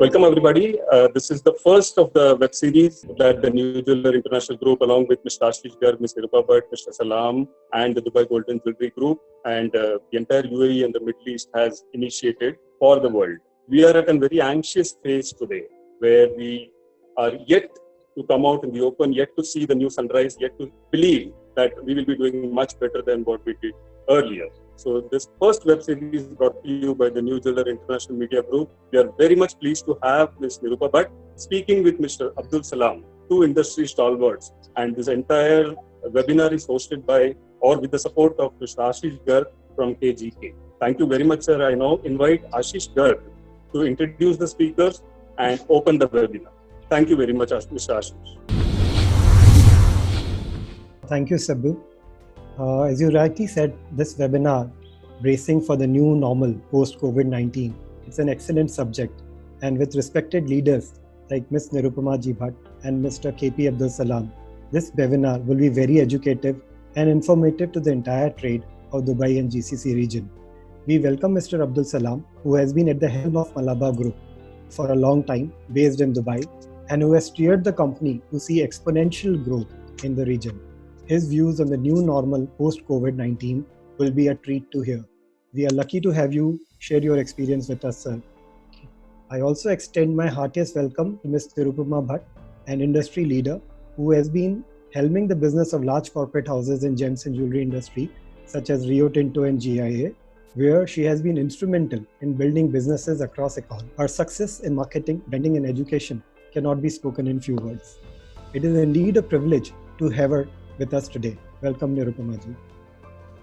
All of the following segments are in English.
Welcome everybody. This is the first of the web series that the New Jeweler International Group along with Mr. Ashish Garg, Ms. Nirupa Bhatt, Mr. Salam and the Dubai Golden Jewelry Group and the entire UAE and the Middle East has initiated for the world. We are at a very anxious phase today where we are yet to come out in the open, yet to see the new sunrise, yet to believe that we will be doing much better than what we did earlier. So this first web series is brought to you by the New Jeweler International Media Group. We are very much pleased to have Ms. Nirupa Bhatt speaking with Mr. Abdul Salam, two industry stalwarts. And this entire webinar is hosted by or with the support of Mr. Ashish Garg from KGK. Thank you very much, sir. I now invite Ashish Garg to introduce the speakers and open the webinar. Thank you very much, Mr. Ashish. Thank you, Sabbu. As you rightly said, this webinar, Bracing for the New Normal Post-COVID-19, it's an excellent subject. And with respected leaders like Ms. Nirupama Bhatt and Mr. KP Abdul Salam, this webinar will be very educative and informative to the entire trade of Dubai and GCC region. We welcome Mr. Abdul Salam, who has been at the helm of Malabar Group for a long time, based in Dubai, and who has steered the company to see exponential growth in the region. His views on the new normal post-COVID-19 will be a treat to hear. We are lucky to have you share your experience with us, sir. I also extend my heartiest welcome to Ms. Nirupama Bhatt, an industry leader who has been helming the business of large corporate houses in gems and jewelry industry, such as Rio Tinto and GIA, where she has been instrumental in building businesses across economy. Her success in marketing, branding, and education cannot be spoken in few words. It is indeed a privilege to have her with us today. Welcome, Nirupama ji.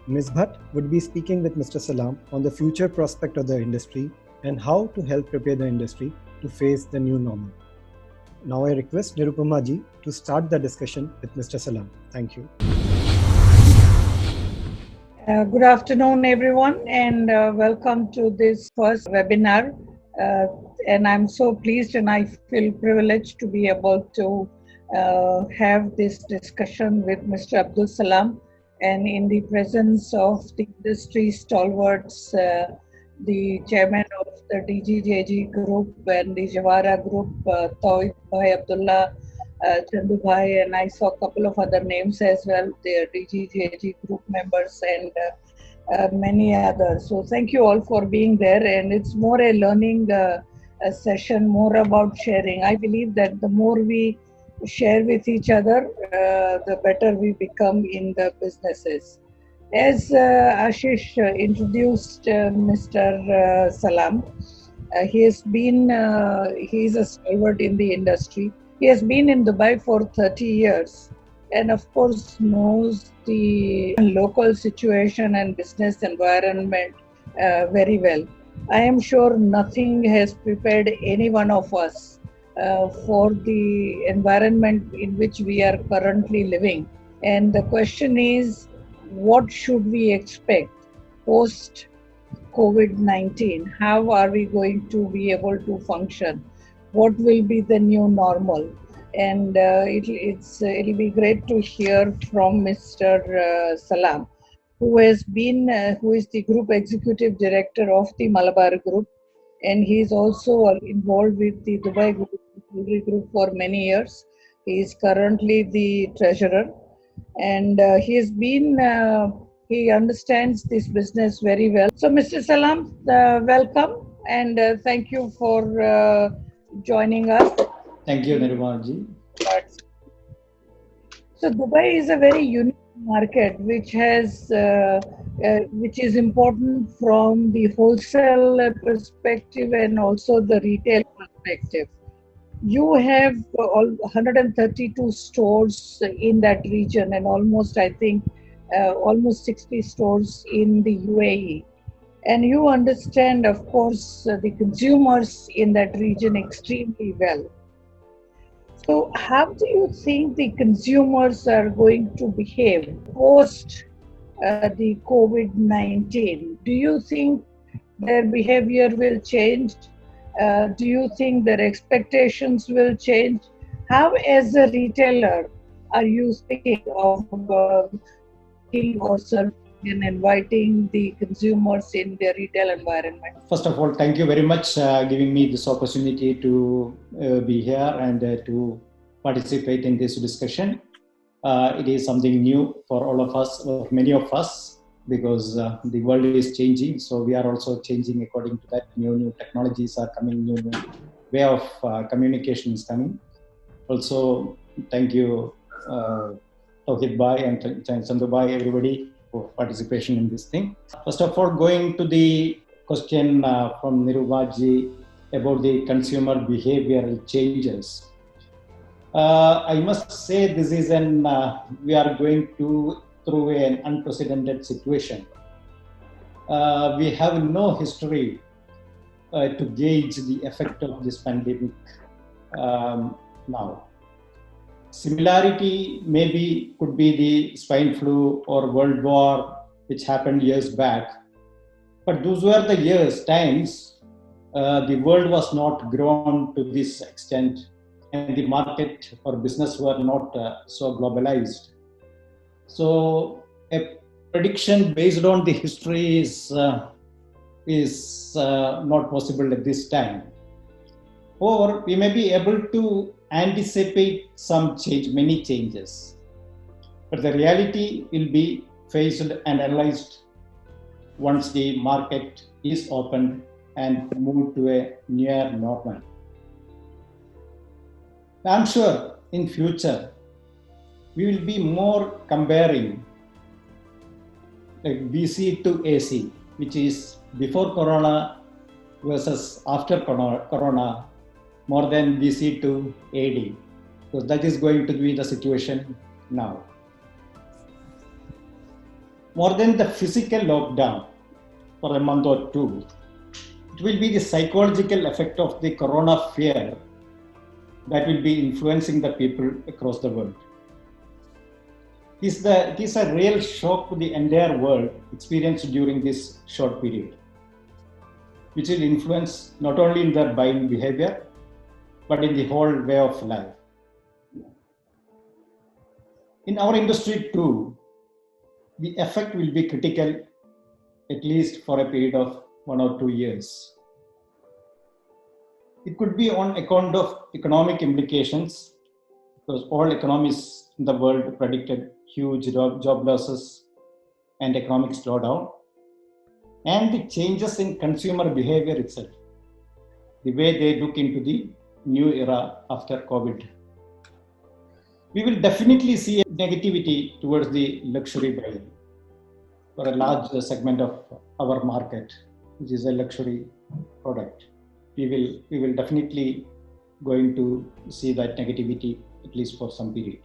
Ms. Bhatt would be speaking with Mr. Salam on the future prospect of the industry and how to help prepare the industry to face the new normal. Now I request Nirupama ji to start the discussion with Mr. Salam. Thank you. Good afternoon, everyone, and welcome to this first webinar. And I'm so pleased and I feel privileged to be able to have this discussion with Mr. Abdul Salam and in the presence of the industry stalwarts, the chairman of the DGJG group and the Jawara group, Tawib Bhai Abdullah, Chandu Bhai, and I saw a couple of other names as well, the DGJG group members and many others. So thank you all for being there, and it's more a learning session, more about sharing. I believe that the more we share with each other, the better we become in the businesses. As Ashish introduced Mr. Salam, he's a stalwart in the industry. He has been in Dubai for 30 years and of course knows the local situation and business environment very well. I am sure nothing has prepared any one of us for the environment in which we are currently living. And the question is, what should we expect post COVID-19? How are we going to be able to function? What will be the new normal? And it'll be great to hear from Mr. Salam, who is the Group Executive Director of the Malabar Group, and he is also involved with the Dubai Jewelry Group for many years. He is currently the treasurer, and he understands this business very well. So, Mr. Salam, welcome, and thank you for joining us. Thank you, Nirupama ji. So Dubai is a very unique market which is important from the wholesale perspective and also the retail perspective. You have 132 stores in that region and almost 60 stores in the UAE. And you understand, of course, the consumers in that region extremely well. So how do you think the consumers are going to behave post the COVID-19? Do you think their behavior will change? Do you think their expectations will change? How, as a retailer, are you thinking of or serving in inviting the consumers in their retail environment. First of all, thank you very much giving me this opportunity to be here and to participate in this discussion. It is something new for all of us, or many of us, because the world is changing. So we are also changing according to that. New technologies are coming, new way of communication is coming. Also, thank you, Tauhid Bhai and Chandru Bhai, everybody, for participation in this thing. First of all, going to the question from Nirubaji about the consumer behavioral changes. I must say this is we are going through an unprecedented situation. We have no history to gauge the effect of this pandemic now. Similarity maybe could be the swine flu or World War, which happened years back. But those were the times the world was not grown to this extent, and the market or business were not so globalized. So a prediction based on the history is not possible at this time. Or we may be able to anticipate some change, many changes. But the reality will be faced and analyzed once the market is opened and moved to a near normal. I'm sure in future we will be more comparing like BC to AC, which is before Corona versus after Corona, more than BC to AD. So that is going to be the situation now. More than the physical lockdown for a month or two, it will be the psychological effect of the Corona fear that will be influencing the people across the world. It is a real shock to the entire world experienced during this short period, which will influence not only in their buying behavior, but in the whole way of life. In our industry too, the effect will be critical, at least for a period of 1 or 2 years. It could be on account of economic implications, because all economists in the world predicted huge job losses and economic slowdown, and the changes in consumer behavior itself, the way they look into the new era after COVID. We will definitely see a negativity towards the luxury buying for a large segment of our market, which is a luxury product. We will definitely going to see that negativity at least for some period.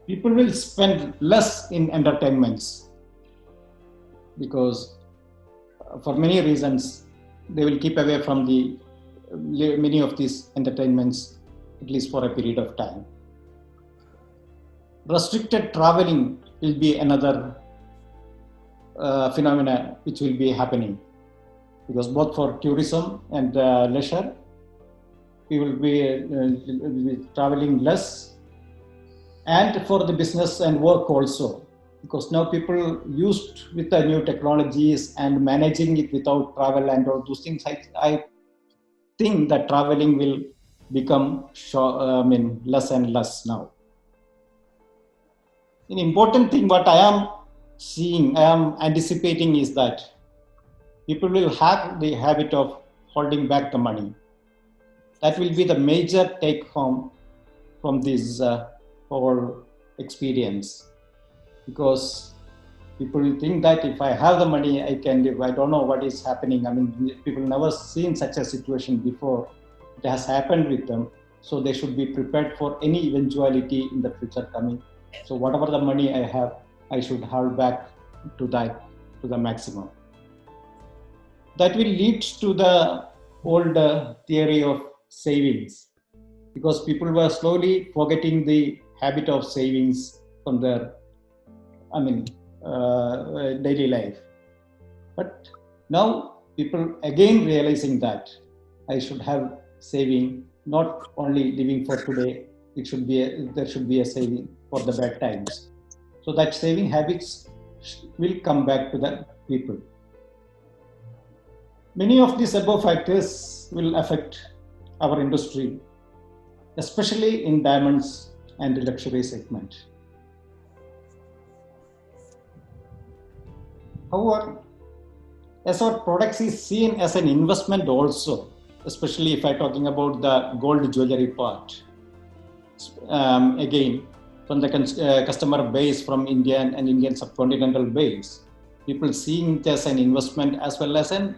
People will spend less in entertainments because for many reasons they will keep away from the many of these entertainments at least for a period of time. Restricted traveling will be another phenomena which will be happening, because both for tourism and leisure, we will be traveling less, and for the business and work also, because now people used with the new technologies and managing it without travel and all those things. I think that traveling will become less and less now. An important thing what I am anticipating is that people will have the habit of holding back the money. That will be the major take home from this whole experience, because people will think that if I have the money, I can live. I don't know what is happening. I mean, people never seen such a situation before. It has happened with them. So they should be prepared for any eventuality in the future coming. So whatever the money I have, I should hold back to the maximum. That will lead to the old theory of savings, because people were slowly forgetting the habit of savings from their daily life. But now people again realizing that I should have saving, not only living for today. There should be a saving for the bad times. So that saving habits will come back to the people. Many of these above factors will affect our industry, especially in diamonds and the luxury segment. However, as our products is seen as an investment also, especially if I'm talking about the gold jewelry part. Again, from the customer base from Indian and Indian subcontinental base, people seeing it as an investment as well as an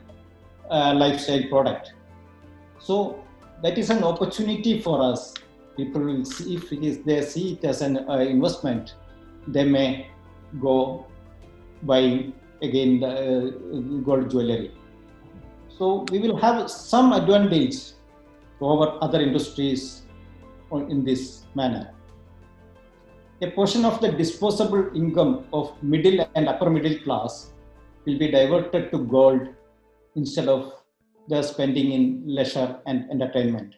lifestyle product. So that is an opportunity for us. People will see, if they see it as an investment, they may go buying again the gold jewelry. So we will have some advantage over other industries in this manner. A portion of the disposable income of middle and upper middle class will be diverted to gold instead of their spending in leisure and entertainment.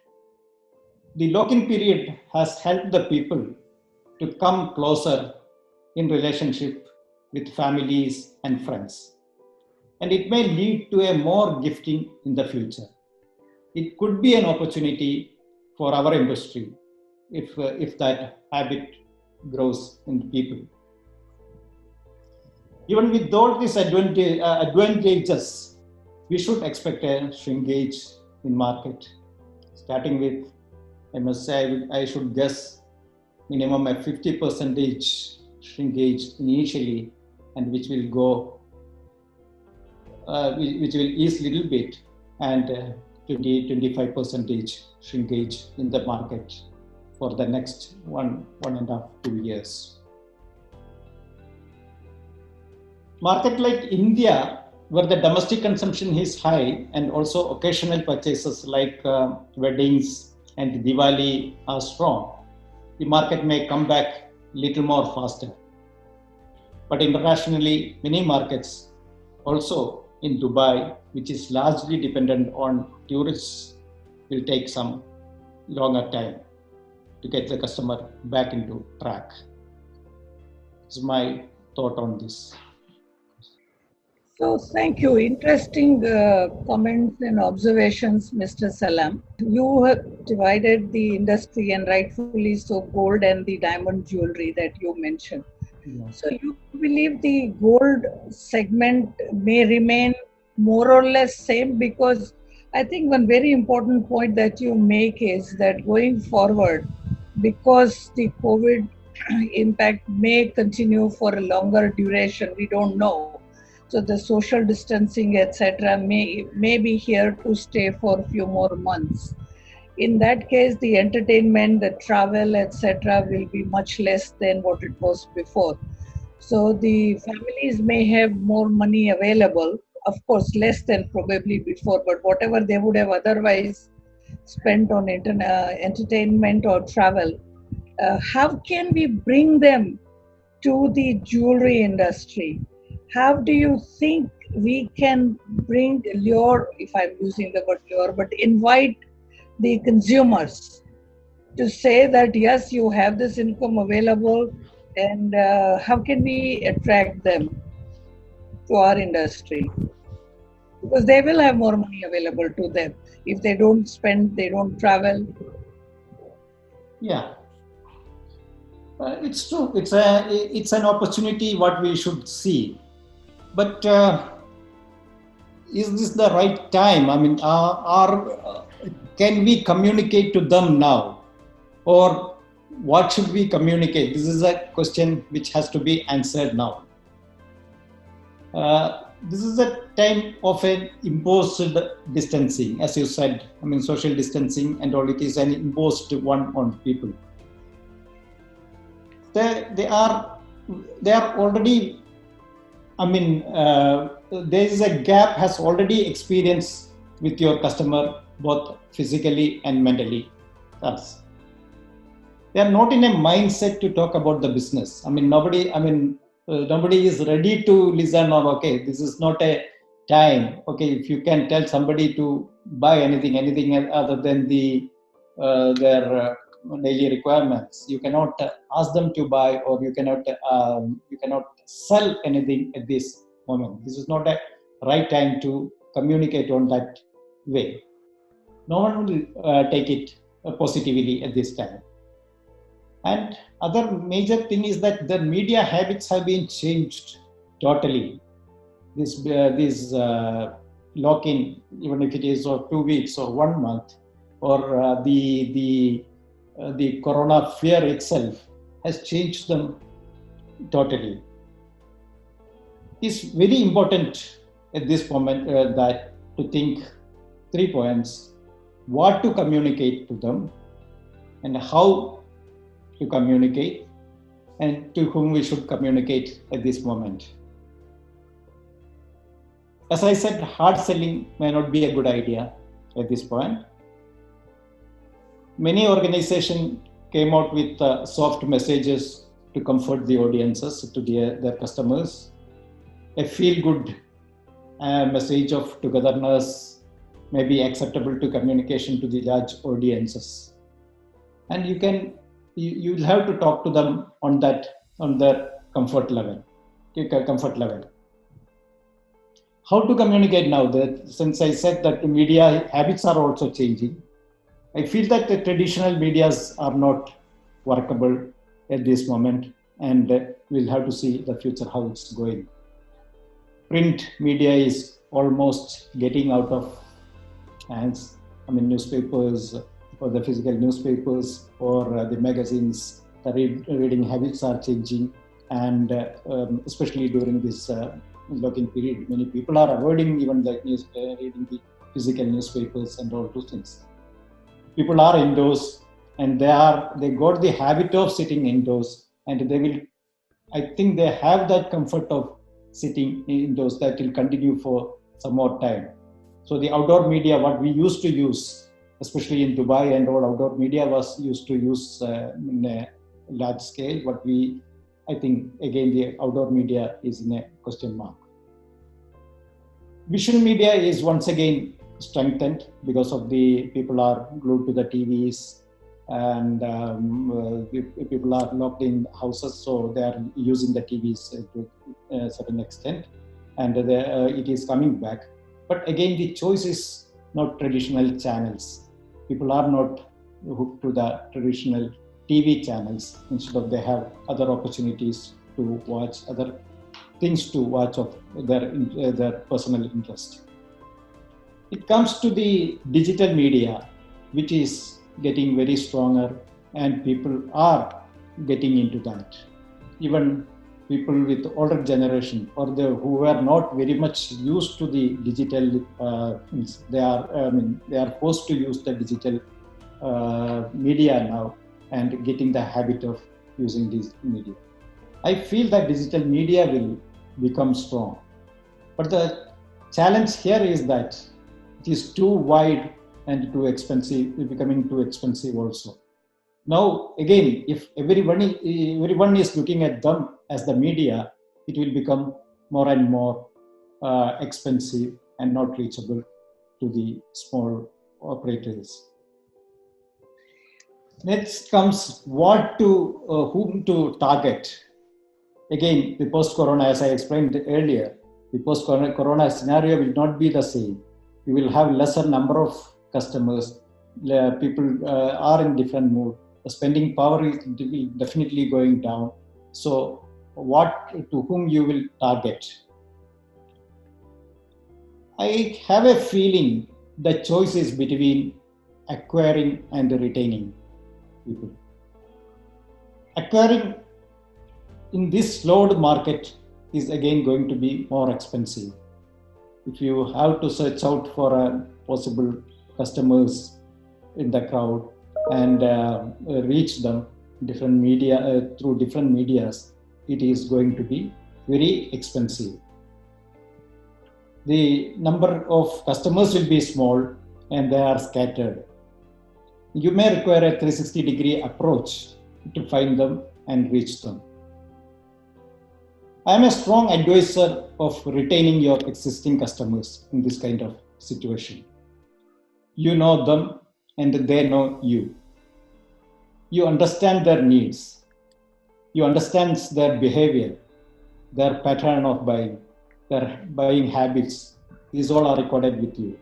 The lock-in period has helped the people to come closer in relationship with families and friends. And it may lead to a more gifting in the future. It could be an opportunity for our industry if that habit grows in people. Even with all these advantages, we should expect a shrinkage in market. Starting with, I must say, I should guess minimum a 50% shrinkage initially, and which will go, which will ease little bit, and 20-25% shrinkage in the market for the next 1.5 to 2 years. Market like India, where the domestic consumption is high and also occasional purchases like weddings and Diwali are strong, the market may come back little more faster. But internationally, many markets, also in Dubai, which is largely dependent on tourists, will take some longer time to get the customer back into track. This is my thought on this. So thank you. Interesting comments and observations, Mr. Salam. You have divided the industry, and rightfully so, gold and the diamond jewelry that you mentioned. Yeah. So you believe the gold segment may remain more or less same? Because I think one very important point that you make is that going forward, because the COVID impact may continue for a longer duration, we don't know. So the social distancing, etc., may be here to stay for a few more months. In that case, the entertainment, the travel, etc., will be much less than what it was before. So the families may have more money available, of course, less than probably before, but whatever they would have otherwise spent on entertainment or travel, how can we bring them to the jewelry industry? How do you think we can lure, if I'm using the word lure, but invite the consumers to say that, yes, you have this income available, and how can we attract them to our industry? Because they will have more money available to them. If they don't spend, they don't travel. Yeah. It's true. It's an opportunity what we should see. But is this the right time? I mean, can we communicate to them now? Or what should we communicate? This is a question which has to be answered now. This is a time of an imposed distancing, as you said. I mean, social distancing and all, it is an imposed one on people. They are already, I mean, there is a gap has already experienced with your customer, both physically and mentally. They are not in a mindset to talk about the business. I mean, nobody is ready to listen, or, okay, this is not a time. Okay, if you can tell somebody to buy anything other than their daily requirements. You cannot ask them to buy, or you cannot sell anything at this moment. This is not a right time to communicate on that way. No one will take it positively at this time. And other major thing is that the media habits have been changed totally. This lock-in, even if it is for 2 weeks or 1 month, or the corona fear itself has changed them totally. It's very important at this moment that to think 3 points: what to communicate to them, and how to communicate, and to whom we should communicate at this moment. As I said, hard selling may not be a good idea at this point. Many organizations came out with soft messages to comfort the audiences, to their customers. A feel-good message of togetherness may be acceptable to communication to the large audiences. And you'll have to talk to them on their comfort level. How to communicate now? That since I said that the media habits are also changing, I feel that the traditional medias are not workable at this moment, and we'll have to see the future how it's going. Print media is almost getting out of hands. I mean, newspapers, or the physical newspapers, or the magazines, the reading habits are changing, and especially during this lock-in period, many people are avoiding even reading the physical newspapers and all those things. People are indoors, and they got the habit of sitting indoors, and I think they have that comfort of sitting indoors that will continue for some more time. So the outdoor media, what we used to use, especially in Dubai and all, outdoor media was used to use in a large scale. I think again the outdoor media is in a question mark. Visual media is once again strengthened because of the people are glued to the TVs, and people are locked in houses, so they are using the TVs to a certain extent, and it is coming back. But again, the choice is not traditional channels. People are not hooked to the traditional TV channels. Instead of, they have other opportunities to watch, other things to watch of their personal interest. It comes to the digital media, which is getting very stronger, and people are getting into that. Even people with older generation, or who were not very much used to the digital, they are forced to use the digital media now, and getting the habit of using this media. I feel that digital media will become strong, but the challenge here is that it is too wide and too expensive, becoming too expensive also. Now, again, if everyone is looking at them as the media, it will become more and more expensive and not reachable to the small operators. Next comes whom to target. Again, the post-corona, as I explained earlier, the post-corona scenario will not be the same. You will have lesser number of customers. People are in different mood. The spending power is definitely going down. So, to whom you will target? I have a feeling the choice is between acquiring and retaining people. Acquiring in this slowed market is again going to be more expensive. If you have to search out for possible customers in the crowd and reach them through different medias, it is going to be very expensive. The number of customers will be small and they are scattered. You may require a 360-degree approach to find them and reach them. I am a strong advisor of retaining your existing customers in this kind of situation. You know them and they know you. you understand their needs, you understand their behavior, their pattern of buying, their buying habits. These all are recorded with you.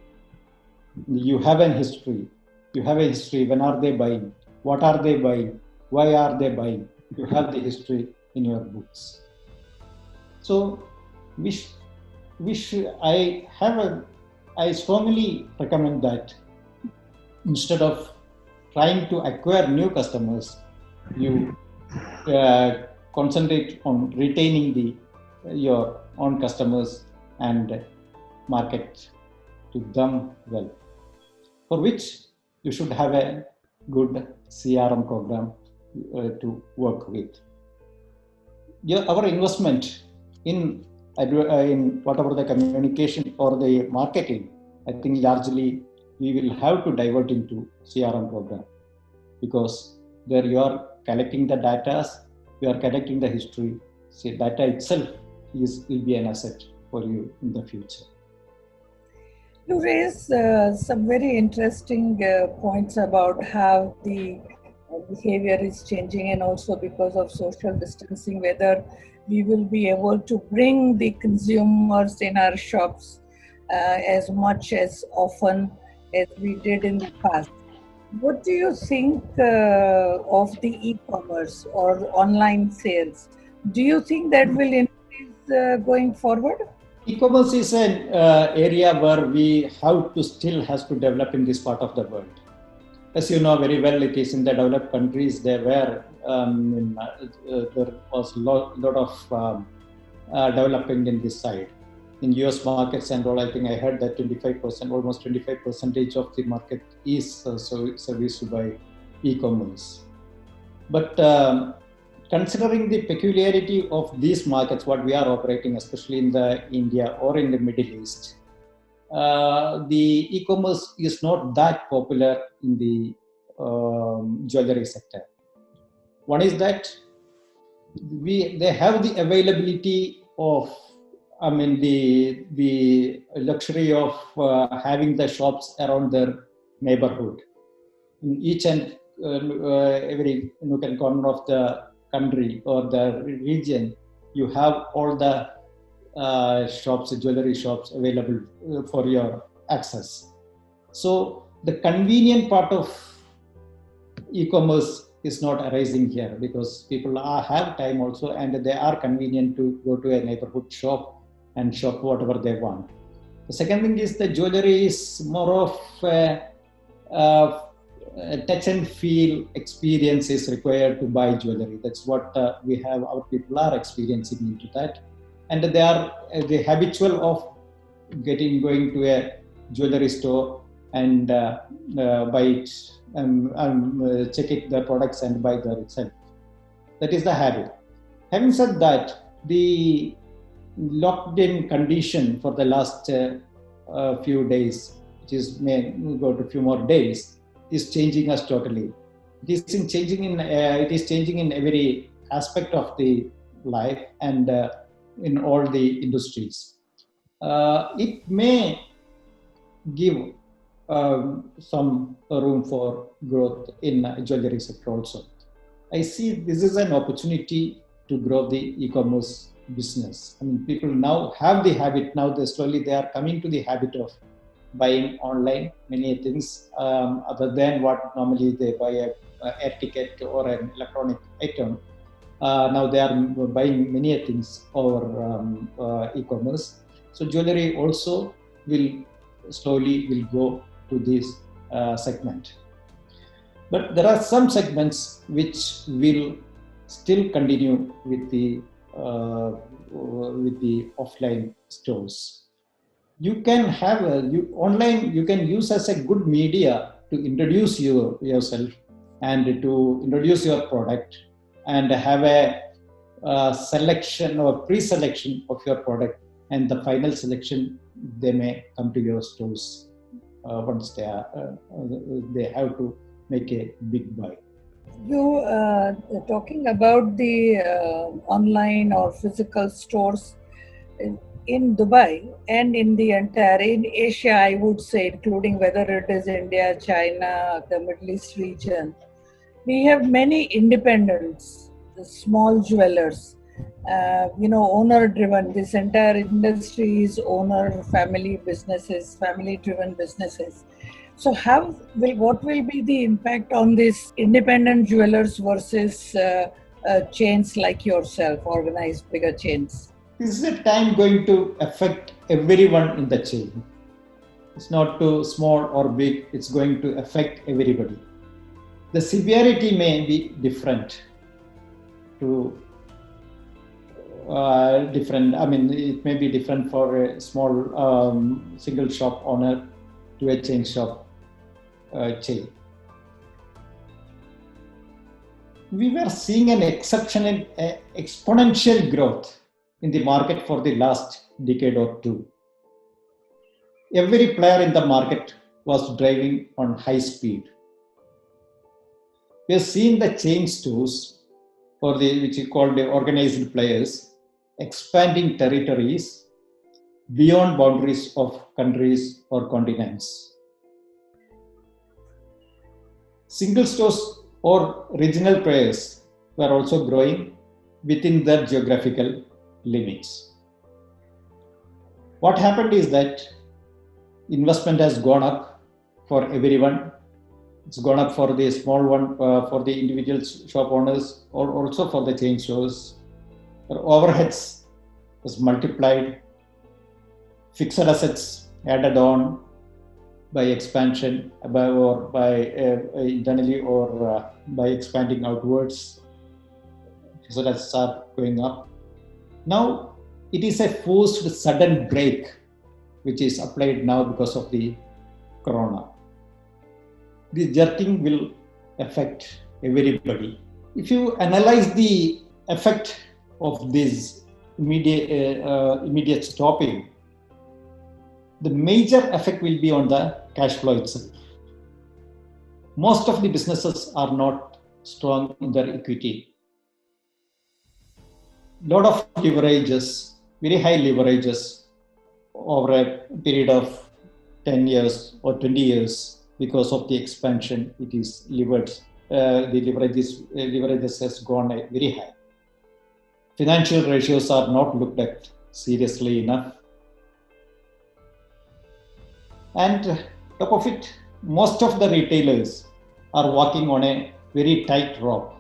You have a history. You have a history. When are they buying? What are they buying? Why are they buying? You have the history in your books. So, I strongly recommend that instead of trying to acquire new customers, you concentrate on retaining your own customers and market to them well, for which you should have a good CRM program to work with. Our investment in whatever the communication or the marketing, I think largely we will have to divert into CRM program, because there you are collecting the data, you are collecting the history. See, data itself will be an asset for you in the future. You raise some very interesting points about how the behavior is changing, and also because of social distancing, whether we will be able to bring the consumers in our shops as much as often as we did in the past. What do you think of the e-commerce or online sales? Do you think that will increase going forward? E-commerce is an area where we still has to develop in this part of the world. As you know very well, it is in the developed countries. There was a lot of developing in this side. In US markets and all, I think I heard that almost 25% of the market is serviced by e-commerce. But considering the peculiarity of these markets, what we are operating, especially in India or in the Middle East, the e-commerce is not that popular in the jewelry sector. One is that they have the availability of, the luxury of having the shops around their neighborhood. In each and every nook and corner of the country or the region, you have all the shops, jewelry shops available for your access. So the convenient part of e-commerce is not arising here, because people have time also, and they are convenient to go to a neighborhood shop and shop whatever they want. The second thing is the jewelry is more of a touch and feel experience is required to buy jewelry. That's what our people are experiencing into that. And they are the habitual of going to a jewelry store and buy it and check it, the products, and buy there itself. That is the habit. Having said that, the locked-in condition for the last few days, which may go to a few more days, is changing us totally. It is changing in every aspect of the life and in all the industries. It may give some room for growth in jewelry sector also. I see this is an opportunity to grow the e-commerce business. People now have the habit. Now they are coming to the habit of buying online many things other than what normally they buy a air ticket or an electronic item. Now they are buying many things over e-commerce. So jewelry also will slowly go to this segment. But there are some segments which will still continue with the offline stores. You can have online. You can use as a good media to introduce yourself and to introduce your product, and have a selection or pre-selection of your product, and the final selection they may come to your stores once they have to make a big buy. You talking about the online or physical stores in Dubai and in Asia, I would say, including whether it is India, China, the Middle East region. we have many independents, the small jewelers, owner-driven. This entire industry is owner family businesses, family-driven businesses. So, what will be the impact on this independent jewelers versus chains like yourself, organized bigger chains? Is the time going to affect everyone in the chain? It's not too small or big, it's going to affect everybody. The severity may be different to it may be different for a small single shop owner to a chain shop chain. We were seeing an exceptional exponential growth in the market for the last decade or two. Every player in the market was driving on high speed. We have seen the chain stores, which we call the organized players, expanding territories beyond boundaries of countries or continents. Single stores or regional players were also growing within their geographical limits. What happened is that investment has gone up for everyone. It's gone up for the small one, for the individual shop owners, or also for the chain stores. Their overheads was multiplied, fixed assets added on by expansion, internally or by expanding outwards. Fixed assets are going up. Now it is a forced sudden break which is applied now because of the corona. The jerking will affect everybody. If you analyze the effect of this immediate stopping, the major effect will be on the cash flow itself. Most of the businesses are not strong in their equity. Lot of leverages, very high leverages over a period of 10 years or 20 years because of the expansion. It is leveraged. The leverages has gone very high. Financial ratios are not looked at seriously enough. And top of it, most of the retailers are walking on a very tight rope,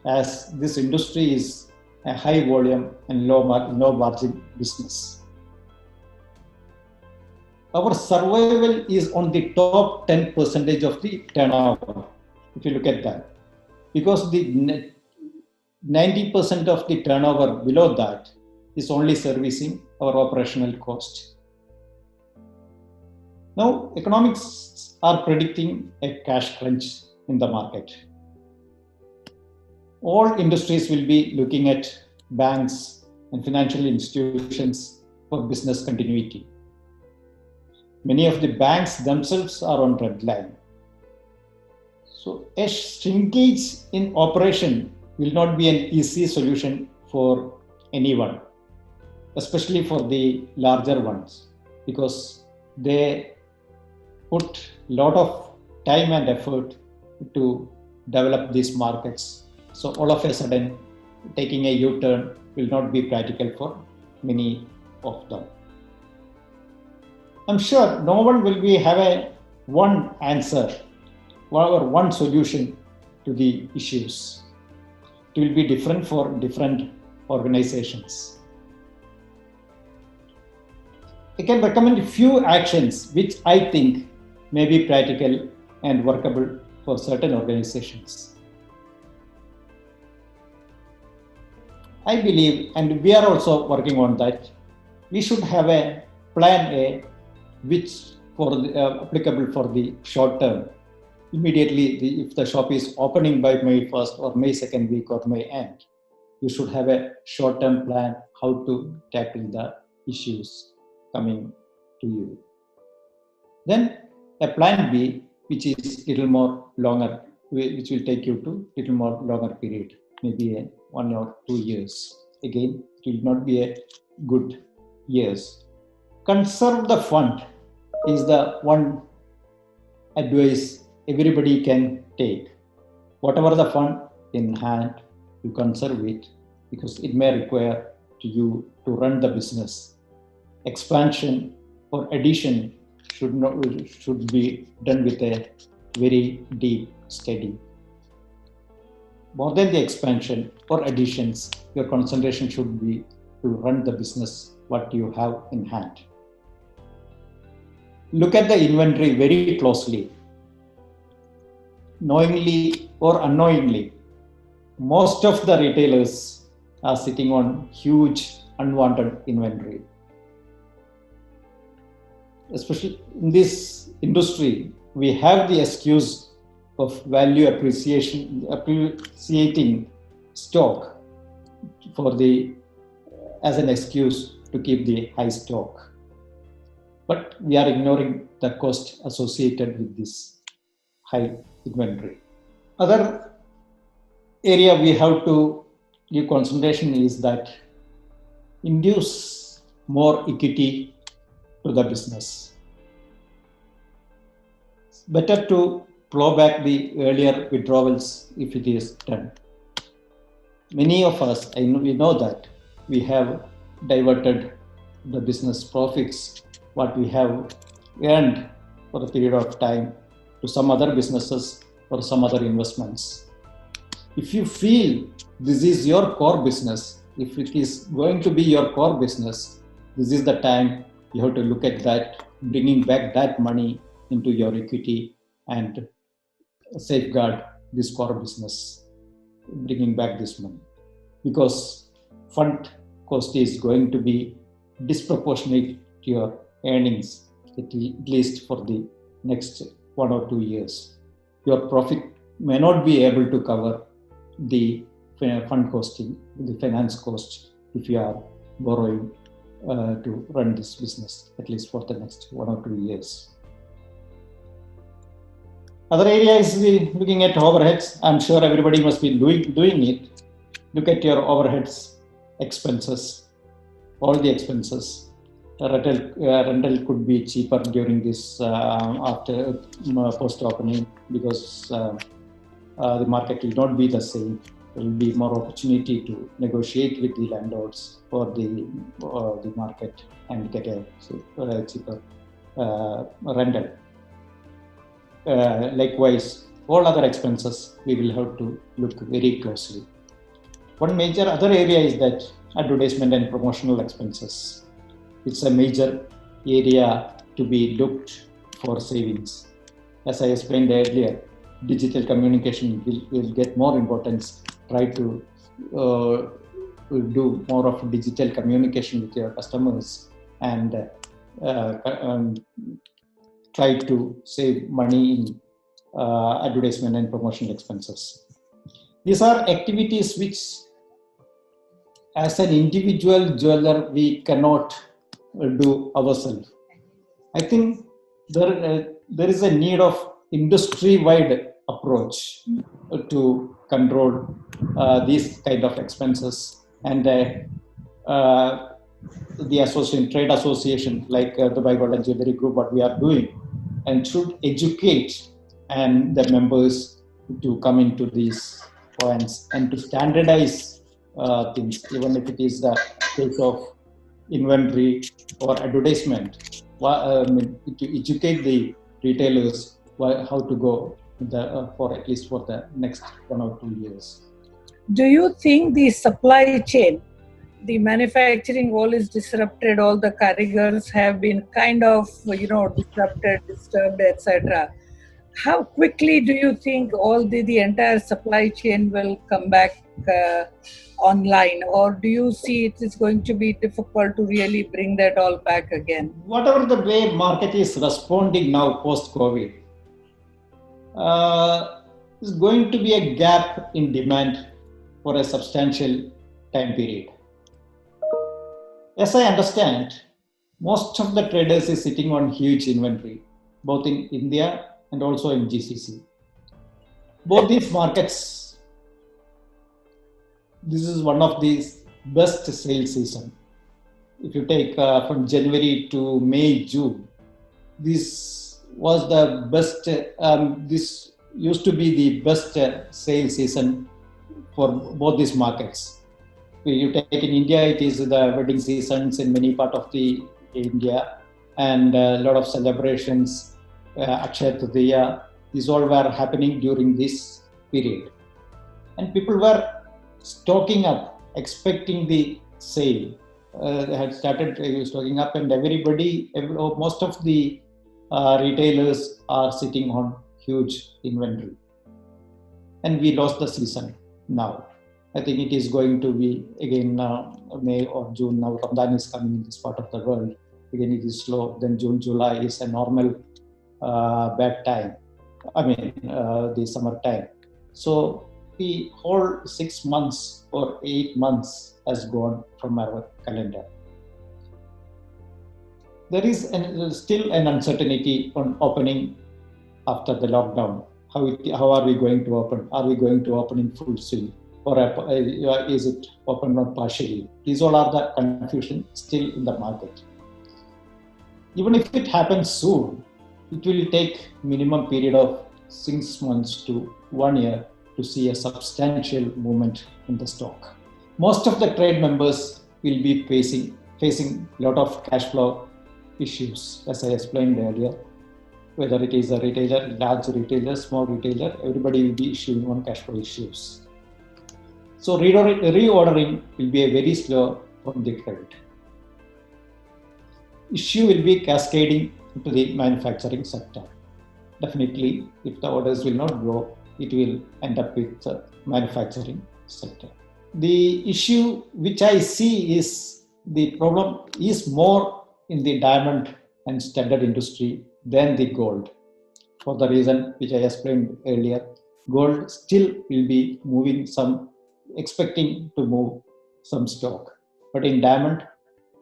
as this industry is a high volume and low margin business. Our survival is on the top 10% of the turnover, if you look at that. Because the 90% of the turnover below that is only servicing our operational cost. Now, economics are predicting a cash crunch in the market. All industries will be looking at banks and financial institutions for business continuity. Many of the banks themselves are on red line. So a shrinkage in operation will not be an easy solution for anyone, especially for the larger ones, because they put a lot of time and effort to develop these markets. So all of a sudden, taking a U-turn will not be practical for many of them. I'm sure no one will have one answer or one solution to the issues. It will be different for different organizations. I can recommend a few actions which I think may be practical and workable for certain organizations. I believe, and we are also working on that, we should have a plan A which applicable for the short term. Immediately, if the shop is opening by May 1st or May 2nd week or May end, you should have a short-term plan how to tackle the issues coming to you. Then a plan B, which is little more longer, which will take you to little more longer period, maybe 1 or 2 years. Again, it will not be a good years. Conserve the fund is the one advice everybody can take. whatever the fund in hand, you conserve it because it may require to you to run the business. Expansion or addition should be done with a very deep study. More than the expansion or additions, your concentration should be to run the business what you have in hand. Look at the inventory very closely. Knowingly or unknowingly, most of the retailers are sitting on huge unwanted inventory. Especially in this industry, we have the excuse of value appreciating stock as an excuse to keep the high stock. But we are ignoring the cost associated with this high inventory. Other area we have to give concentration is that induce more equity to the business. It's better to plow back the earlier withdrawals if it is done. Many of us, we know that we have diverted the business profits, what we have earned for a period of time, to some other businesses or some other investments. If you feel this is your core business, if it is going to be your core business, this is the time you have to look at that, bringing back that money into your equity and safeguard this core business, bringing back this money. Because fund cost is going to be disproportionate to your earnings, at least for the next 1 or 2 years. Your profit may not be able to cover the fund costing, the finance cost, if you are borrowing to run this business, at least for the next 1 or 2 years. Other area is looking at overheads. I'm sure everybody must be doing it. Look at your overheads, expenses, all the expenses. Rental could be cheaper during this after post-opening because the market will not be the same. There will be more opportunity to negotiate with the landlords for the market and get a cheaper rental. Likewise, all other expenses we will have to look very closely. One major other area is that advertisement and promotional expenses. It's a major area to be looked for savings. As I explained earlier, digital communication will get more importance. Try to do more of digital communication with your customers and try to save money in advertisement and promotional expenses. These are activities which, as an individual jeweler, we cannot do ourselves. I think there is a need of industry-wide approach to control these kind of expenses, and the trade association like the Dubai Gold and Jewelry Group, what we are doing, and should educate and the members to come into these points and to standardize things, even if it is the case of inventory or advertisement, to educate the retailers how to go for at least for the next 1 or 2 years. Do you think the supply chain, the manufacturing all is disrupted, all the carriers have been kind of, disrupted, disturbed, etc. How quickly do you think all the entire supply chain will come back online, or do you see it is going to be difficult to really bring that all back again? Whatever the way market is responding now post-COVID, is going to be a gap in demand for a substantial time period. As I understand, most of the traders is sitting on huge inventory, both in India and also in GCC. Both these markets, this is one of the best sales season. If you take from January to May, June, this was the best, this used to be the best sales season for both these markets. You take in India, it is the wedding seasons in many parts of the India, and a lot of celebrations, Akshaya Tritiya, these all were happening during this period. And people were stocking up, expecting the sale. They had started stocking up, and most of the retailers are sitting on huge inventory. And we lost the season now. I think it is going to be again May or June. Now Ramadan is coming in this part of the world. Again, it is slow. Then June, July is a normal bad time. The summer time. So the whole 6 months or 8 months has gone from our calendar. There is still an uncertainty on opening after the lockdown. How are we going to open? Are we going to open in full swing? Or is it open not partially? These all are the confusion still in the market. Even if it happens soon, it will take minimum period of 6 months to 1 year to see a substantial movement in the stock. Most of the trade members will be facing a lot of cash flow issues, as I explained earlier. Whether it is a retailer, large retailer, small retailer, everybody will be issuing on cash flow issues. So reordering will be a very slow from the credit. Issue will be cascading into the manufacturing sector. Definitely, if the orders will not grow, it will end up with the manufacturing sector. The issue which I see is the problem is more in the diamond and studded industry than the gold. For the reason which I explained earlier, gold still will be expecting to move some stock, but in diamond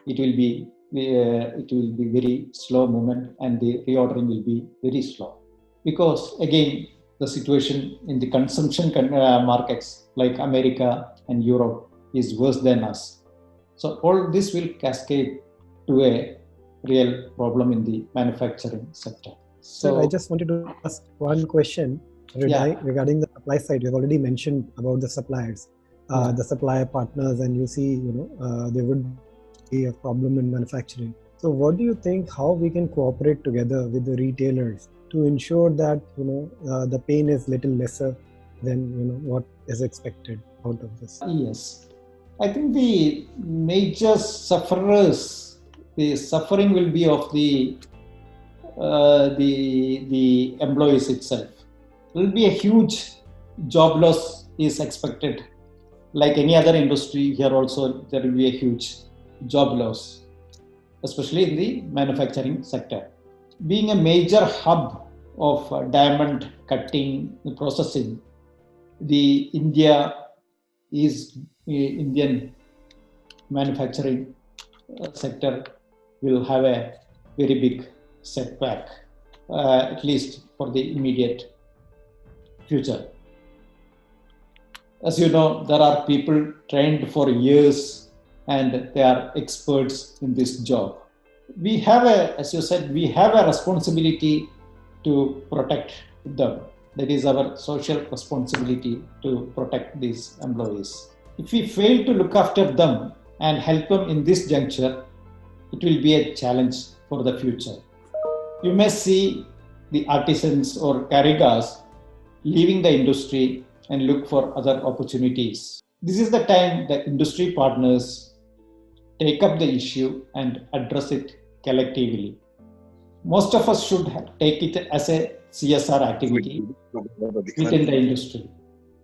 it will be very slow movement, and the reordering will be very slow, because again the situation in the consumption markets like America and Europe is worse than us. So all this will cascade to a real problem in the manufacturing sector. So I just wanted to ask one question regarding the supply side. You've already mentioned about the suppliers. The supplier partners, and you see, there would be a problem in manufacturing. So what do you think, how we can cooperate together with the retailers to ensure that, the pain is little lesser than, what is expected out of this? Yes. I think the major sufferers, the suffering will be of the employees itself. There will be a huge job loss is expected. Like any other industry, here also there will be a huge job loss, especially in the manufacturing sector. Being a major hub of diamond cutting processing, the Indian manufacturing sector will have a very big setback, at least for the immediate future. As you know, there are people trained for years and they are experts in this job. We have as you said, we have a responsibility to protect them. That is our social responsibility to protect these employees. If we fail to look after them and help them in this juncture, it will be a challenge for the future. You may see the artisans or karigas leaving the industry and look for other opportunities. This is the time that industry partners take up the issue and address it collectively. Most of us should take it as a CSR activity within the industry.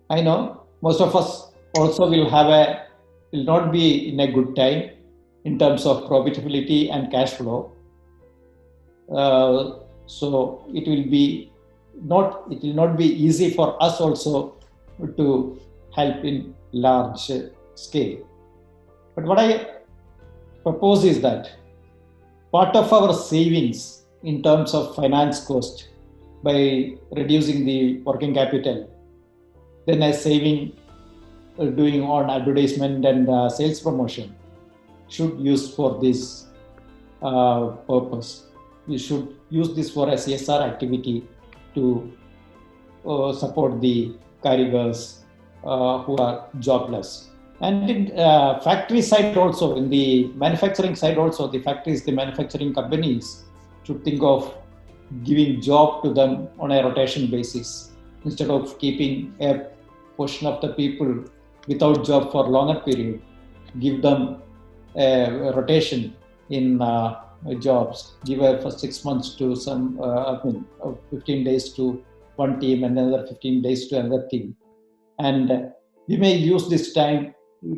I know most of us also will not be in a good time in terms of profitability and cash flow. So it will not be easy for us also to help in large scale. But what I propose is that part of our savings in terms of finance cost by reducing the working capital, then a saving doing on advertisement and sales promotion should use for this purpose. We should use this for a CSR activity to support the carriers who are jobless. And in factory side also, in the manufacturing side also, the factories, the manufacturing companies should think of giving job to them on a rotation basis instead of keeping a portion of the people without job for longer period. Give them a rotation in jobs. Give for 6 months to some, 15 days to one team and another 15 days to another team. And we may use this time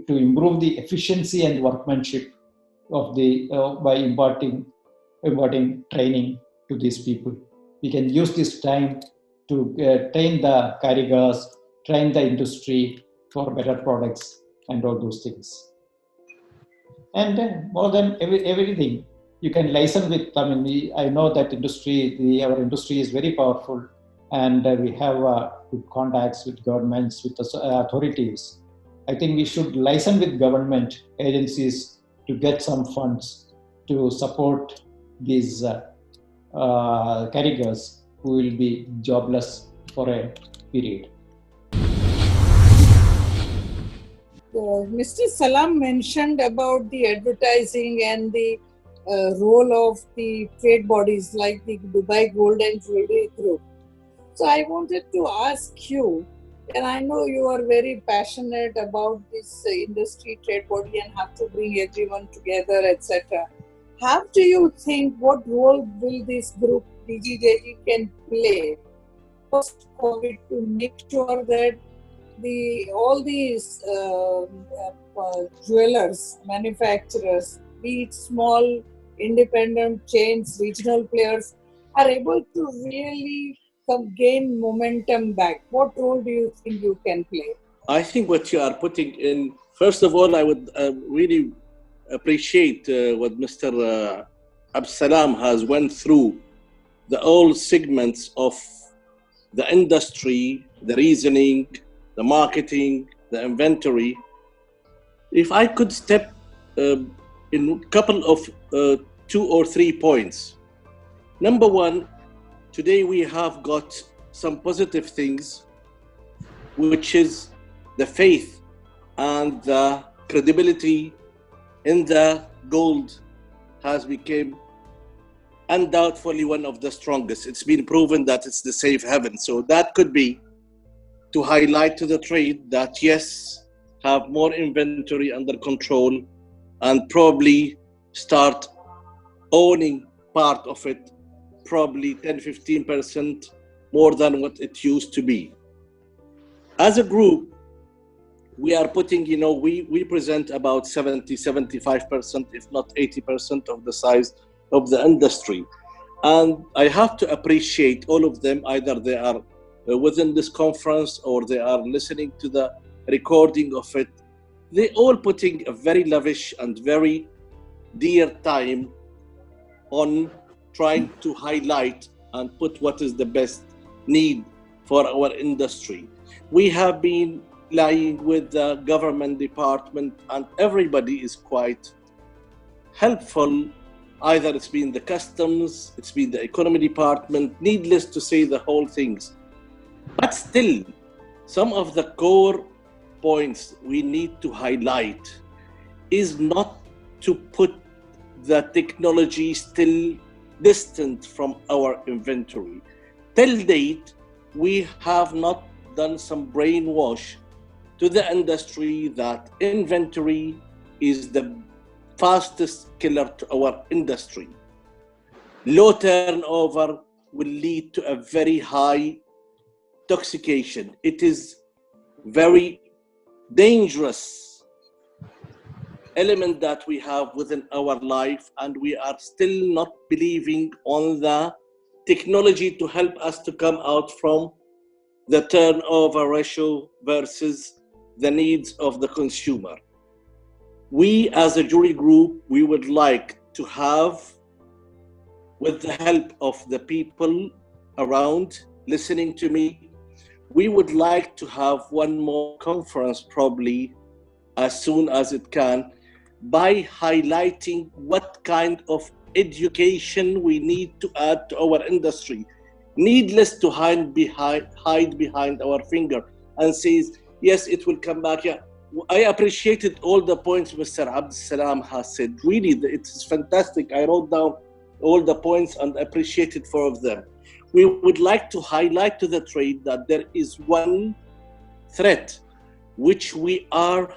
to improve the efficiency and workmanship of the by imparting training to these people. We can use this time to train the carriers, train the industry for better products and all those things. And more than everything, you can liaison with. I know that our industry is very powerful, and we have good contacts with governments, with the authorities. I think we should liaison with government agencies to get some funds to support these carriers who will be jobless for a period. Mr. Salam mentioned about the advertising and the role of the trade bodies like the Dubai Gold and Jewelry Group. So I wanted to ask you, and I know you are very passionate about this industry trade body and have to bring everyone together, etc. How do you think, what role will this group, DGJG, can play post-COVID to make sure that all these jewelers, manufacturers, be it small, independent chains, regional players, are able to really gain momentum back? What role do you think you can play? I think what you are putting in, first of all, I would really appreciate what Mr. Absalam has went through, the all segments of the industry, the reasoning, the marketing, the inventory. If I could step in a couple of 2 or 3 points. Number one, today we have got some positive things, which is the faith and the credibility in the gold has become undoubtedly one of the strongest. It's been proven that it's the safe haven. So that could be to highlight to the trade that yes, have more inventory under control and probably start owning part of it, probably 10-15% more than what it used to be. As a group, we are putting, we present about 70-75%, if not 80% of the size of the industry. And I have to appreciate all of them, either they are within this conference or they are listening to the recording of it. They all putting a very lavish and very dear time on trying to highlight and put what is the best need for our industry. We have been lying with the government department and everybody is quite helpful. Either it's been the customs, it's been the economy department, needless to say the whole things. But still, some of the core points we need to highlight is not to put the technology still distant from our inventory. Till date, we have not done some brainwash to the industry that inventory is the fastest killer to our industry. Low turnover will lead to a very high intoxication. It is very dangerous element that we have within our life, and we are still not believing on the technology to help us to come out from the turnover ratio versus the needs of the consumer. We as a jury group, we would like to have, with the help of the people around listening to me, we would like to have one more conference probably as soon as it can, by highlighting what kind of education we need to add to our industry. needless to hide behind our finger and says, yes, it will come back. Yeah, I appreciated all the points Mr. Abdul Salam has said. Really, it's fantastic. I wrote down all the points and appreciated 4 of them. We would like to highlight to the trade that there is one threat which we are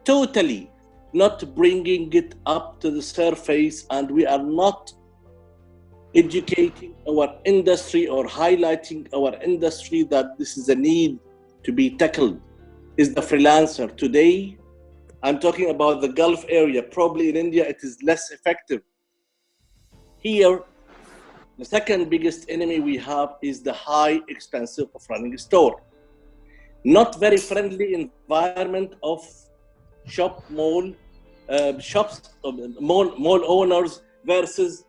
totally not bringing it up to the surface, and we are not educating our industry or highlighting our industry that this is a need to be tackled, is the freelancer. Today, I'm talking about the Gulf area. Probably in India, it is less effective. Here, the second biggest enemy we have is the high expensive of running a store. Not very friendly environment of mall owners versus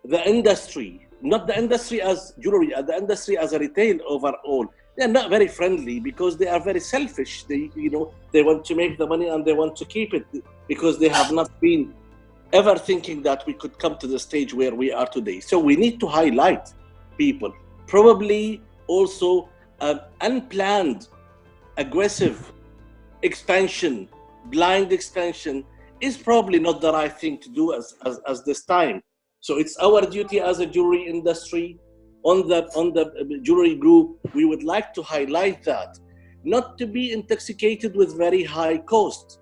the industry. Not the industry as jewelry, the industry as a retail overall. They're not very friendly because they are very selfish. They want to make the money and they want to keep it because they have not been ever thinking that we could come to the stage where we are today. So we need to highlight people. Probably also unplanned, aggressive expansion, blind expansion is probably not the right thing to do as this time. So it's our duty as a jewelry industry, on the jewelry group, we would like to highlight that, not to be intoxicated with very high cost.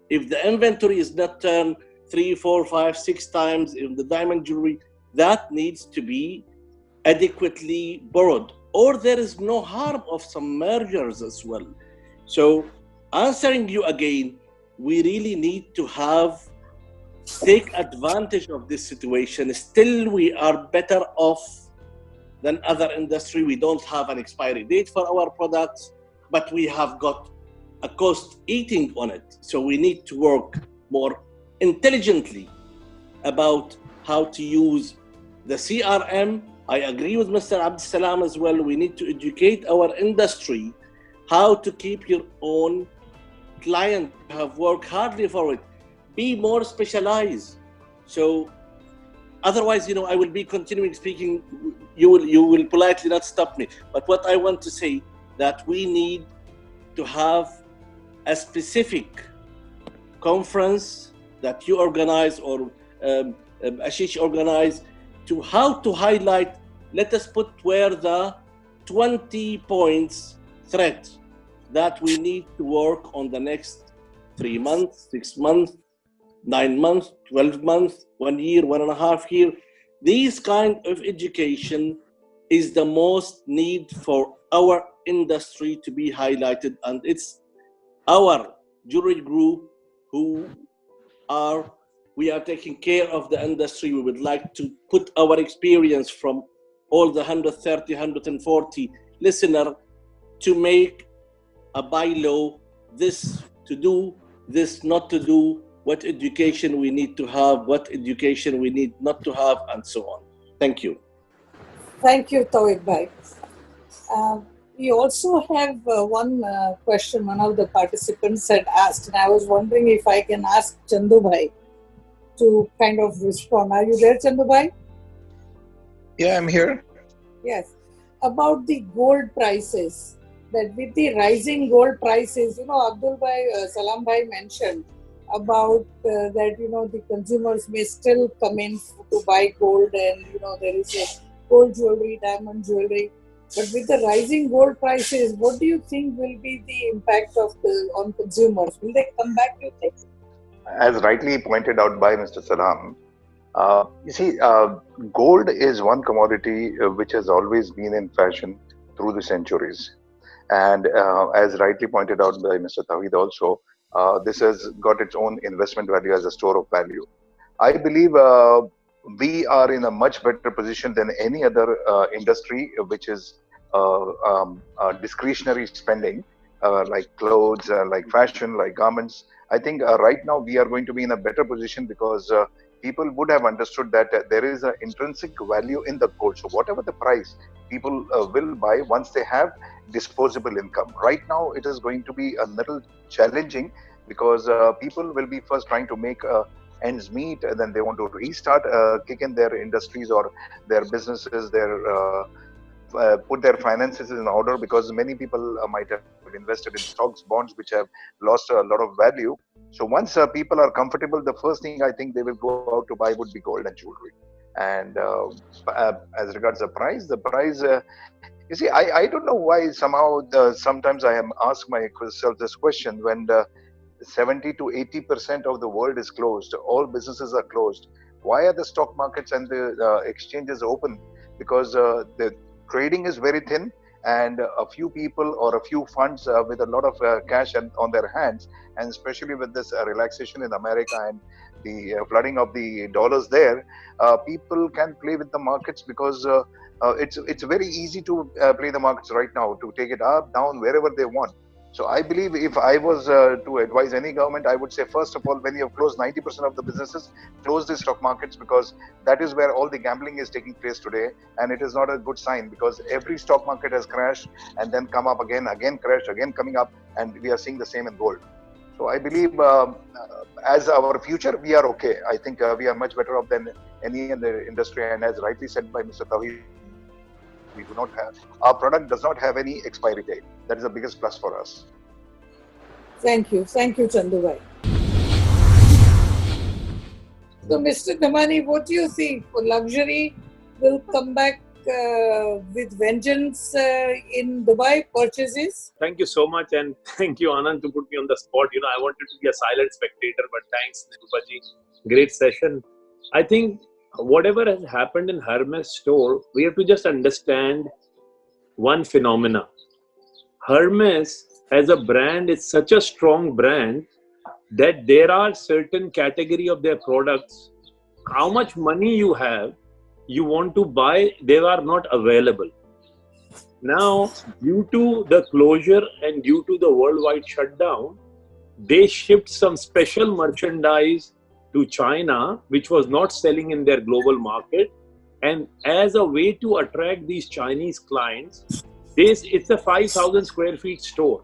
If the inventory is not turned 3, 4, 5, 6 times in the diamond jewelry, that needs to be adequately borrowed. Or there is no harm of some mergers as well. So answering you again, we really need to take advantage of this situation. Still, we are better off than other industry. We don't have an expiry date for our products, but we have got a cost eating on it. So we need to work more intelligently about how to use the CRM. I agree with Mr. Abdul Salam as well. We need to educate our industry how to keep your own client. You have worked hardly for it. Be more specialized. So otherwise, I will be continuing speaking. You will politely not stop me. But what I want to say, that we need to have a specific conference that you organize or Ashish organize to how to highlight, let us put where the 20 points threat that we need to work on the next 3 months, 6 months, 9 months, 12 months, 1 year, 1.5 years. This kind of education is the most need for our industry to be highlighted, and it's our jewelry group we are taking care of the industry. We would like to put our experience from all the 130, 140 listeners to make a bylaw, this to do, this not to do, what education we need to have, what education we need not to have, and so on. Thank you. Thank you, Tawfiq Bhai. We also have one question one of the participants had asked, and I was wondering if I can ask Chandu Bhai to kind of respond. Are you there, Chandu Bhai? Yeah, I'm here. Yes. About the gold prices, that with the rising gold prices, Abdul Bhai, Salam Bhai mentioned about that, the consumers may still come in to buy gold, and, there is a gold jewelry, diamond jewelry. But with the rising gold prices, what do you think will be the impact on consumers? Will they come back, do you think? As rightly pointed out by Mr. Salam, you see, gold is one commodity which has always been in fashion through the centuries. And as rightly pointed out by Mr. Tawhid also, this has got its own investment value as a store of value. I believe we are in a much better position than any other industry which is discretionary spending, like clothes, like fashion, like garments. I think right now we are going to be in a better position because people would have understood that there is an intrinsic value in the gold. So whatever the price, people will buy once they have disposable income. Right now, it is going to be a little challenging because people will be first trying to make ends meet, and then they want to restart, kick in their industries or their businesses, their put their finances in order, because many people might have invested in stocks, bonds, which have lost a lot of value. So once people are comfortable, the first thing I think they will go out to buy would be gold and jewelry. And as regards the price, you see, I don't know why somehow sometimes I am asked myself this question when 70 to 80% of the world is closed, all businesses are closed. Why are the stock markets and the exchanges open? Because the trading is very thin, and a few people or a few funds with a lot of cash on their hands, and especially with this relaxation in America and the flooding of the dollars there, people can play with the markets because it's very easy to play the markets right now, to take it up, down, wherever they want. So I believe if I was to advise any government, I would say, first of all, when you have closed 90% of the businesses, close the stock markets, because that is where all the gambling is taking place today. And it is not a good sign, because every stock market has crashed and then come up again crashed, again coming up. And we are seeing the same in gold. So I believe as our future, we are okay. I think we are much better off than any in the industry. And as rightly said by Mr. Tawheed, we do not have, our product does not have any expiry date. That is the biggest plus for us. Thank you, Chandubhai. So, Mr. Damani, what do you think? Luxury will come back with vengeance in Dubai purchases? Thank you so much, and thank you, Anand, to put me on the spot. I wanted to be a silent spectator, but thanks, Nirupaji. Great session. I think whatever has happened in Hermes store, we have to just understand one phenomena. Hermes as a brand is such a strong brand that there are certain category of their products. How much money you have, you want to buy, they are not available. Now, due to the closure and due to the worldwide shutdown, they shipped some special merchandise to China, which was not selling in their global market. And as a way to attract these Chinese clients, it's a 5,000 square feet store.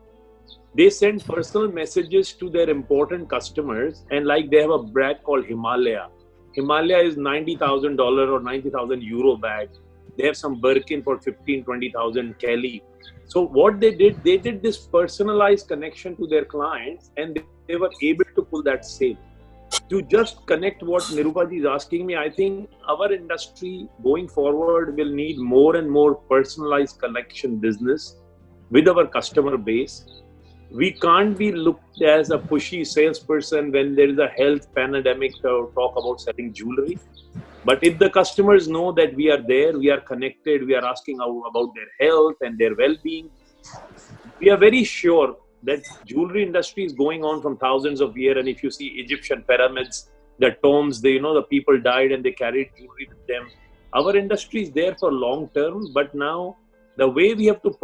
They send personal messages to their important customers, and like they have a brand called Himalaya. Himalaya is $90,000 or 90,000 euro bag. They have some Birkin for 15, 20,000 Kelly. So what they did this personalized connection to their clients, and they were able to pull that sale. To just connect what Nirupaji is asking me, I think our industry going forward will need more and more personalized connection business with our customer base. We can't be looked as a pushy salesperson when there is a health pandemic to talk about selling jewelry. But if the customers know that we are there, we are connected, we are asking about their health and their well-being, we are very sure that jewelry industry is going on from thousands of years. And if you see Egyptian pyramids, the tombs, the people died and they carried jewelry with them. Our industry is there for long term, but now the way we have to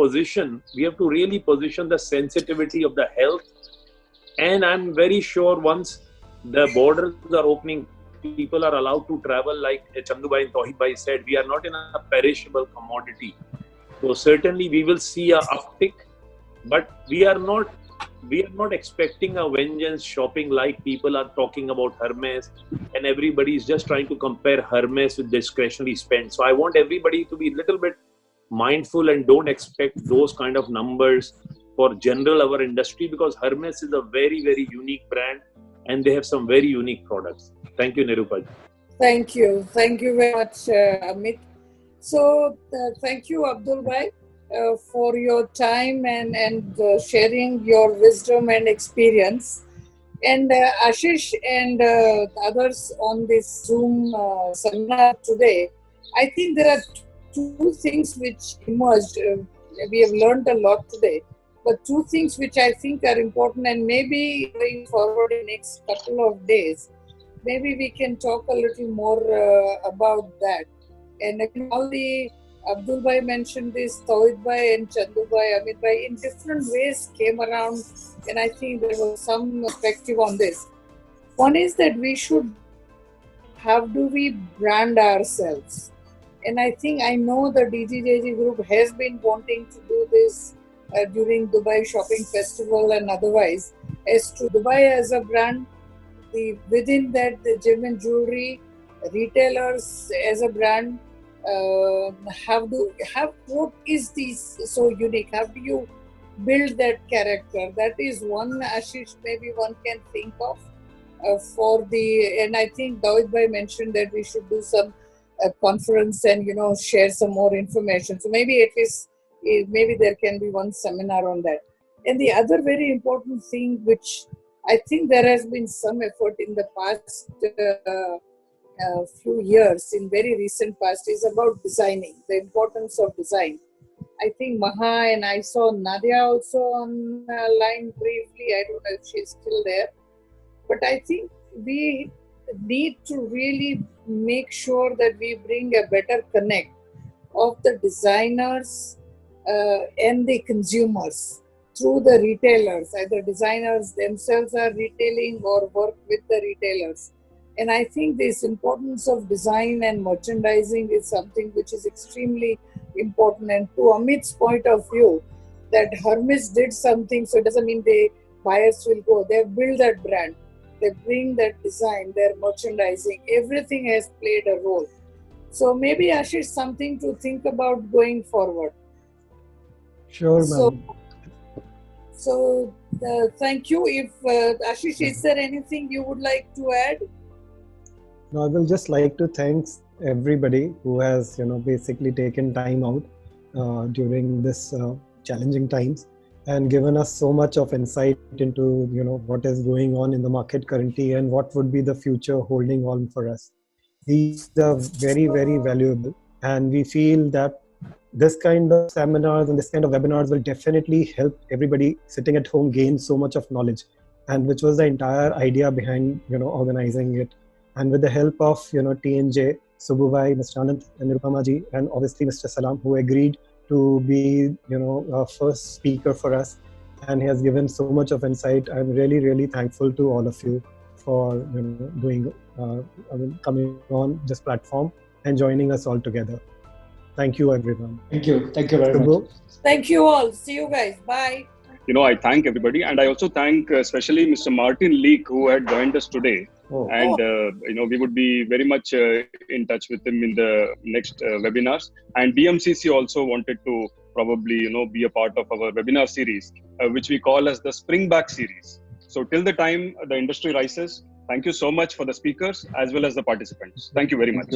really position the sensitivity of the health. And I'm very sure once the borders are opening, people are allowed to travel, like Chandubhai and Tawheed Bhai said, we are not in a perishable commodity. So certainly we will see a uptick, but we are not expecting a vengeance shopping like people are talking about Hermes, and everybody is just trying to compare Hermes with discretionary spend. So I want everybody to be a little bit mindful and don't expect those kind of numbers for general our industry, because Hermes is a very, very unique brand and they have some very unique products. Thank you, Nirupaji. Thank you very much, Amit. So thank you, Abdul Bhai, for your time and sharing your wisdom and experience. And Ashish and others on this Zoom seminar today, I think there are two things which emerged. We have learned a lot today, but two things which I think are important, and maybe going forward in the next couple of days, maybe we can talk a little more about that. And all the Abdul Bhai mentioned this, Tawheed Bhai and Chandu Bhai, Amit Bhai, in different ways came around, and I think there was some perspective on this. One is that how do we brand ourselves? And I know the DGJG group has been wanting to do this during Dubai Shopping Festival and otherwise, as to Dubai as a brand, within that the gem and jewelry, retailers as a brand, what is this so unique? How do you build that character? That is one, Ashish, maybe one can think of and I think David Bhai mentioned that we should do some conference and share some more information. So maybe at least maybe there can be one seminar on that. And the other very important thing, which I think there has been some effort in the past few years, in very recent past, is about designing, the importance of design. I think Maha and I saw Nadia also on line briefly. I don't know if she's still there. But I think we need to really make sure that we bring a better connect of the designers and the consumers through the retailers. Either designers themselves are retailing or work with the retailers. And I think this importance of design and merchandising is something which is extremely important. And to Amit's point of view, that Hermes did something, so it doesn't mean buyers will go. They build that brand. They bring that design, their merchandising, everything has played a role. So maybe Ashish, something to think about going forward. Sure, ma'am. So thank you. If Ashish, is there anything you would like to add? No, I will just like to thank everybody who has, basically taken time out during this challenging times and given us so much of insight into, what is going on in the market currently and what would be the future holding on for us. These are very, very valuable, and we feel that this kind of seminars and this kind of webinars will definitely help everybody sitting at home gain so much of knowledge, and which was the entire idea behind, organizing it. And with the help of, TNJ, Sububhai, Mr. Anand, and Nirupama ji, and obviously Mr. Salam, who agreed to be, our first speaker for us, and he has given so much of insight. I'm really, really thankful to all of you for, coming on this platform and joining us all together. Thank you, everyone. Thank you very much. Thank you all. See you guys. Bye. I thank everybody, and I also thank especially Mr. Martin Leek, who had joined us today. And we would be very much in touch with him in the next webinars. And BMCC also wanted to probably be a part of our webinar series, which we call as the Spring Back series. So till the time the industry rises, thank you so much for the speakers as well as the participants. Thank you very much.